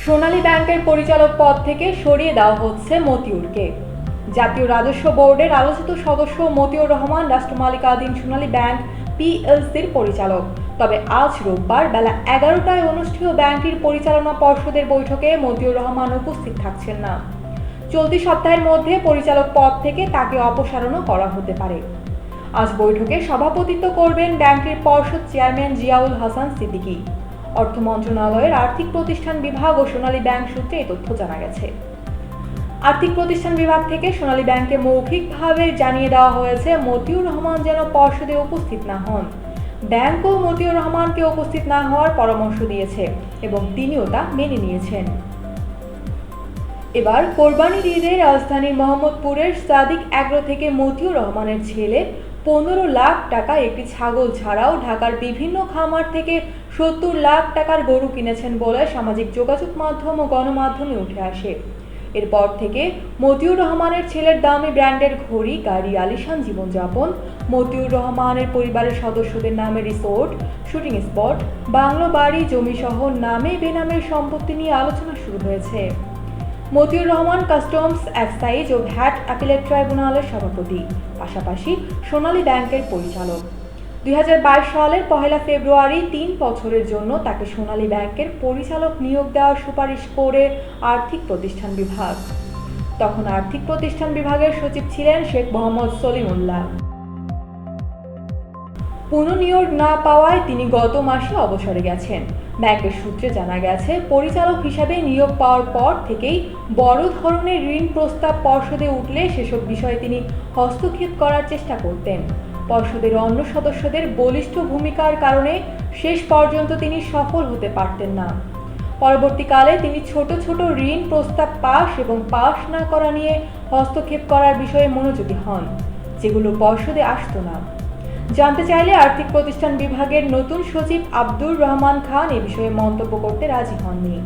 সোনালী ব্যাংকের পরিচালক পদ থেকে সরিয়ে দেওয়া হচ্ছে মতিউরকে। জাতীয় রাজস্ব বোর্ডের আলোচিত সদস্য মতিউর রহমান রাষ্ট্রমালিকাধীন সোনালী ব্যাংক পিএলসির পরিচালক। তবে আজ রোববার বেলা 11টায় অনুষ্ঠেয় ব্যাংকটির পরিচালনা পর্ষদের বৈঠকে মতিউর রহমান উপস্থিত থাকছেন না। চলতি সপ্তাহের মধ্যে পরিচালক পদ থেকে তাকে অপসারণও করা হতে পারে। আজ বৈঠকে সভাপতিত্ব করবেন ব্যাংকটির পর্ষদ চেয়ারম্যান জিয়াউল হাসান সিদ্দিকী। অর্থ মন্ত্রণালয়ের আর্থিক প্রতিষ্ঠান বিভাগ ও সোনালী ব্যাংক সূত্রে এই তথ্য জানা গেছে। আর্থিক প্রতিষ্ঠান বিভাগ থেকে সোনালী ব্যাংকে মৌখিকভাবে জানিয়ে দেওয়া হয়েছে মতিউর রহমান যেন পর্ষদে উপস্থিত না হন। ব্যাংকও মতিউর রহমানকে উপস্থিত না হওয়ার পরামর্শ দিয়েছে এবং তিনিও তা মেনে নিয়েছেন। এবার কোরবানির ঈদে রাজধানীর মোহাম্মদপুরের সাদিক অ্যাগ্রো থেকে মতিউর রহমানের ছেলে 15 লাখ টাকা একটি ছাগল ছাড়াও ঢাকার বিভিন্ন খামার থেকে 70 লাখ টাকার গরু কিনেছেন বলে সামাজিক যোগাযোগ মাধ্যম ও গণমাধ্যমে উঠে আসে। এরপর থেকে মতিউর রহমানের ছেলের দামি ব্র্যান্ডের ঘড়ি, গাড়ি, আলিশান জীবনযাপন, মতিউর রহমানের পরিবারের সদস্যদের নামে রিসোর্ট, শুটিং স্পট, বাংলো বাড়ি, জমিসহ নামে বেনামের সম্পত্তি নিয়ে আলোচনা শুরু হয়েছে। মতিউর রহমান কাস্টমস, এক্সাইজ ও ভ্যাট আপিলেট ট্রাইব্যুনালের সভাপতি, পাশাপাশি সোনালী ব্যাংকের পরিচালক। 2022 সালের 1 ফেব্রুয়ারি 3 বছরের জন্য তাকে সোনালী ব্যাংকের পরিচালক নিয়োগ দেওয়ার সুপারিশ করে আর্থিক প্রতিষ্ঠান বিভাগ। তখন আর্থিক প্রতিষ্ঠান বিভাগের সচিব ছিলেন শেখ মোহাম্মদ সলিমুল্লাহ। পুনঃনিয়োগ না পাওয়ায় তিনি গত মাসে অবসরে গেছেন। ব্যাংকের সূত্রে জানা গেছে, পরিচালক হিসাবে নিয়োগ পাওয়ার পর থেকেই বড় ধরনের ঋণ প্রস্তাব পর্ষদে উঠলে সেসব বিষয়ে তিনি হস্তক্ষেপ করার চেষ্টা করতেন। পর্ষদের অন্য সদস্যদের বলিষ্ঠ ভূমিকার কারণে শেষ পর্যন্ত তিনি সফল হতে পারতেন না। পরবর্তীকালে তিনি ছোট ছোট ঋণ প্রস্তাব পাস এবং পাস না করা নিয়ে হস্তক্ষেপ করার বিষয়ে মনোযোগী হন, যেগুলো পর্ষদে আসতো না। জানতে চাইলে আর্থিক প্রতিষ্ঠান বিভাগের নতুন সচিব আব্দুর রহমান খান এ বিষয়ে মন্তব্য করতে রাজি হননি।